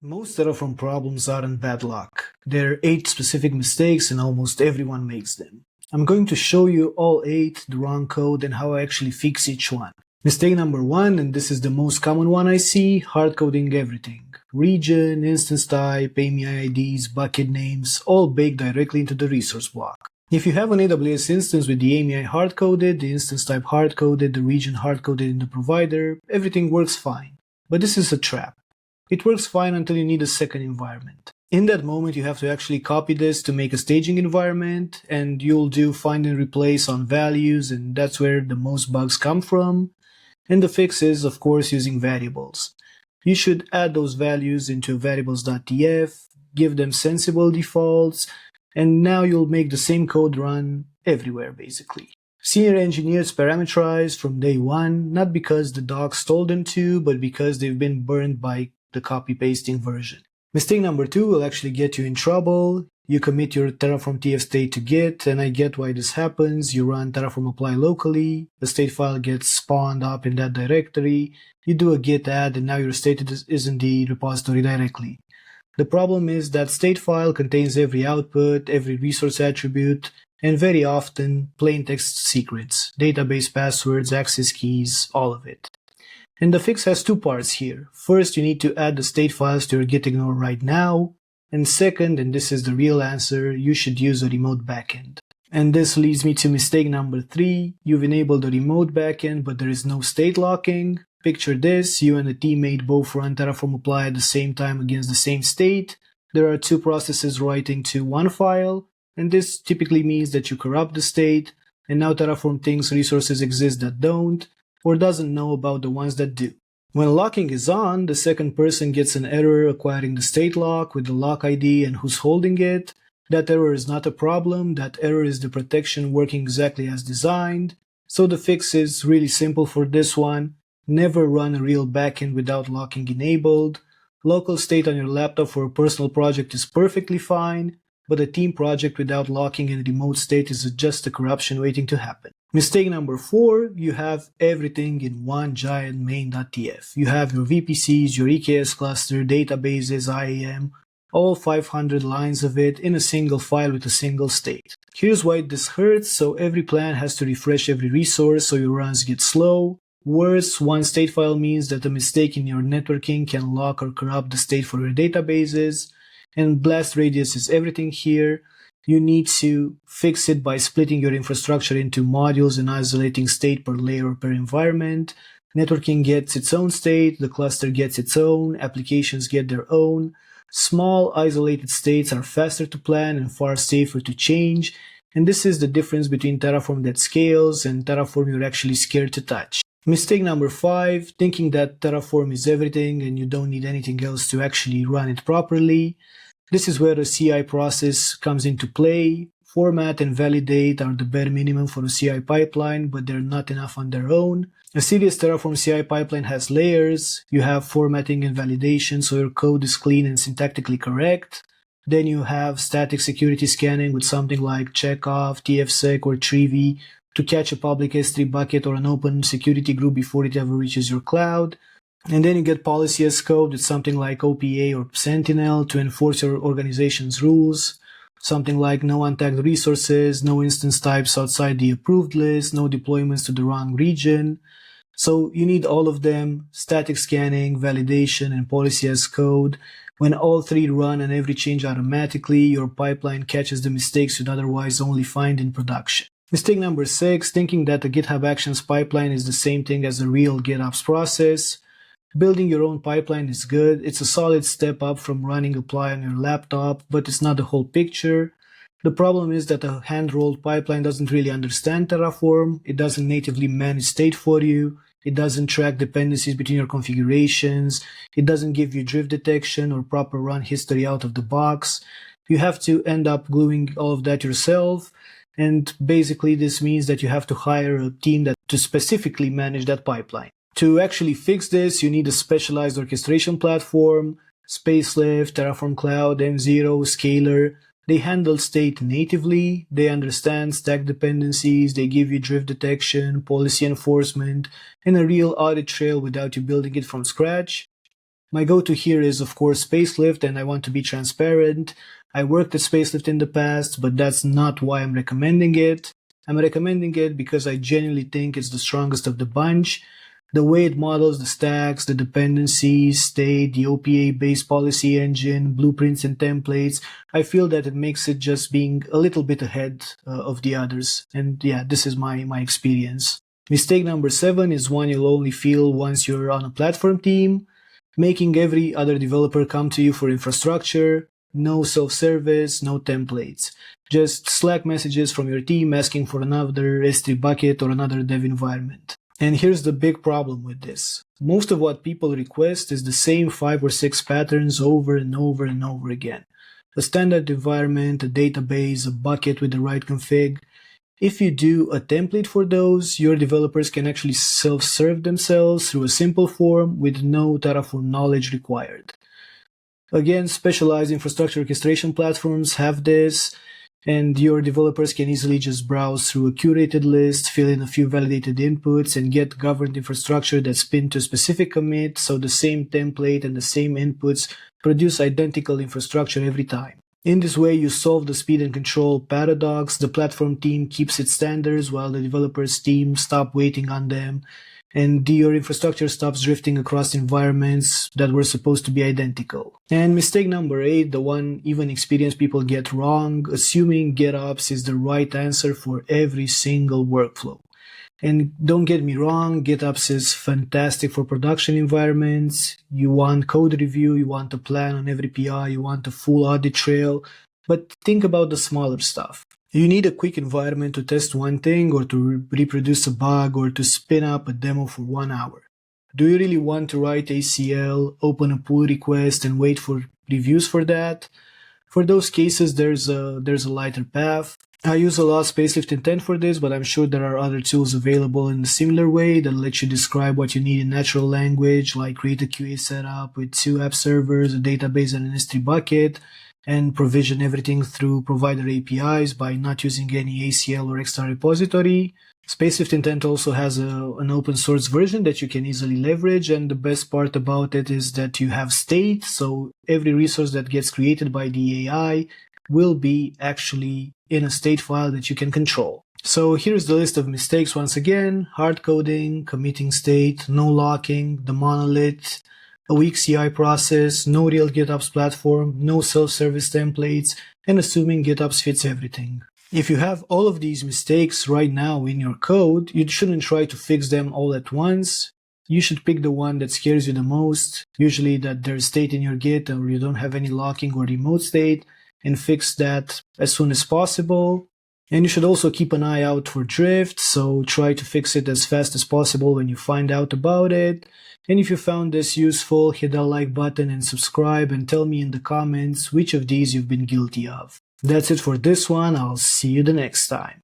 Most Terraform problems aren't bad luck. There are 8 specific mistakes and almost everyone makes them. I'm going to show you all 8, the wrong code, and how I actually fix each one. Mistake number 1, and this is the most common one I see, hard coding everything. Region, instance type, AMI IDs, bucket names, all baked directly into the resource block. If you have an AWS instance with the AMI hard-coded, the instance type hard-coded, the region hard-coded in the provider, everything works fine. But this is a trap. It works fine until you need a second environment. In that moment, you have to actually copy this to make a staging environment, and you'll do find and replace on values, and that's where the most bugs come from. And the fix is, of course, using variables. You should add those values into variables.tf, give them sensible defaults, and now you'll make the same code run everywhere, basically. Senior engineers parameterize from day one, not because the docs told them to, but because they've been burned by the copy-pasting version. Mistake number 2 will actually get you in trouble. You commit your Terraform TF state to Git, and I get why this happens. You run Terraform apply locally, the state file gets spawned up in that directory, you do a git add, and now your state is in the repository directly. The problem is that state file contains every output, every resource attribute, and very often plain text secrets, database passwords, access keys, all of it. And the fix has 2 parts here. First, you need to add the state files to your git ignore right now. And second, and this is the real answer, you should use a remote backend. And this leads me to mistake number 3. You've enabled a remote backend, but there is no state locking. Picture this, you and a teammate both run Terraform apply at the same time against the same state. There are 2 processes writing to one file, and this typically means that you corrupt the state, and now Terraform thinks resources exist that don't, or doesn't know about the ones that do. When locking is on, the second person gets an error acquiring the state lock with the lock ID and who's holding it. That error is not a problem, that error is the protection working exactly as designed. So the fix is really simple for this one. Never run a real backend without locking enabled. Local state on your laptop for a personal project is perfectly fine, but a team project without locking and remote state is just a corruption waiting to happen. Mistake number 4, you have everything in one giant main.tf. You have your VPCs, your EKS cluster, databases, IAM, all 500 lines of it in a single file with a single state. Here's why this hurts. So every plan has to refresh every resource so your runs get slow. Worse, one state file means that a mistake in your networking can lock or corrupt the state for your databases. And blast radius is everything here. You need to fix it by splitting your infrastructure into modules and isolating state per layer or per environment. Networking gets its own state, the cluster gets its own, applications get their own. Small isolated states are faster to plan and far safer to change. And this is the difference between Terraform that scales and Terraform you're actually scared to touch. Mistake number 5, thinking that Terraform is everything and you don't need anything else to actually run it properly. This is where the CI process comes into play. Format and validate are the bare minimum for a CI pipeline, but they're not enough on their own. A serious Terraform CI pipeline has layers. You have formatting and validation, so your code is clean and syntactically correct. Then you have static security scanning with something like checkoff, tfsec, or Trivi to catch a public S3 bucket or an open security group before it ever reaches your cloud. And then you get policy as code with something like OPA or Sentinel to enforce your organization's rules. Something like no untagged resources, no instance types outside the approved list, no deployments to the wrong region. So you need all of them, static scanning, validation, and policy as code. When all 3 run and every change automatically, your pipeline catches the mistakes you'd otherwise only find in production. Mistake number 6, thinking that the GitHub Actions pipeline is the same thing as a real GitOps process. Building your own pipeline is good. It's a solid step up from running apply on your laptop, but it's not the whole picture. The problem is that a hand-rolled pipeline doesn't really understand Terraform. It doesn't natively manage state for you. It doesn't track dependencies between your configurations. It doesn't give you drift detection or proper run history out of the box. You have to end up gluing all of that yourself. And basically this means that you have to hire a team to specifically manage that pipeline. To actually fix this, you need a specialized orchestration platform, Spacelift, Terraform Cloud, M0, Scalar. They handle state natively, they understand stack dependencies, they give you drift detection, policy enforcement, and a real audit trail without you building it from scratch. My go-to here is, of course, Spacelift, and I want to be transparent. I worked at Spacelift in the past, but that's not why I'm recommending it. I'm recommending it because I genuinely think it's the strongest of the bunch. The way it models the stacks, the dependencies, state, the OPA-based policy engine, blueprints and templates, I feel that it makes it just being a little bit ahead of the others. And yeah, this is my experience. Mistake number 7 is one you'll only feel once you're on a platform team. Making every other developer come to you for infrastructure, no self-service, no templates. Just Slack messages from your team asking for another S3 bucket or another dev environment. And here's the big problem with this. Most of what people request is the same 5 or 6 patterns over and over and over again. A standard environment, a database, a bucket with the right config. If you do a template for those, your developers can actually self-serve themselves through a simple form with no Terraform knowledge required. Again, specialized infrastructure orchestration platforms have this, and your developers can easily just browse through a curated list, fill in a few validated inputs, and get governed infrastructure that's pinned to a specific commit, so the same template and the same inputs produce identical infrastructure every time. In this way, you solve the speed and control paradox. The platform team keeps its standards while the developers team stop waiting on them, and your infrastructure stops drifting across environments that were supposed to be identical. And mistake number 8, the one even experienced people get wrong, assuming GitOps is the right answer for every single workflow. And don't get me wrong, GitOps is fantastic for production environments. You want code review, you want a plan on every PI, you want a full audit trail. But think about the smaller stuff. You need a quick environment to test one thing, or to reproduce a bug, or to spin up a demo for 1 hour. Do you really want to write ACL, open a pull request, and wait for reviews for that? For those cases, there's a lighter path. I use a lot Spacelift Intent for this, but I'm sure there are other tools available in a similar way that let you describe what you need in natural language, like create a QA setup with 2 app servers, a database, and an S3 bucket, and provision everything through provider APIs by not using any ACL or extra repository. Spacelift Intent also has an open source version that you can easily leverage, and the best part about it is that you have state, so every resource that gets created by the AI will be actually in a state file that you can control. So here's the list of mistakes once again: hard coding, committing state, no locking, the monolith, a weak CI process, no real GitOps platform, no self-service templates, and assuming GitOps fits everything. If you have all of these mistakes right now in your code, you shouldn't try to fix them all at once. You should pick the one that scares you the most, usually that there's state in your Git or you don't have any locking or remote state, and fix that as soon as possible. And you should also keep an eye out for drift, so try to fix it as fast as possible when you find out about it. And if you found this useful, hit that like button and subscribe, and tell me in the comments which of these you've been guilty of. That's it for this one. I'll see you the next time.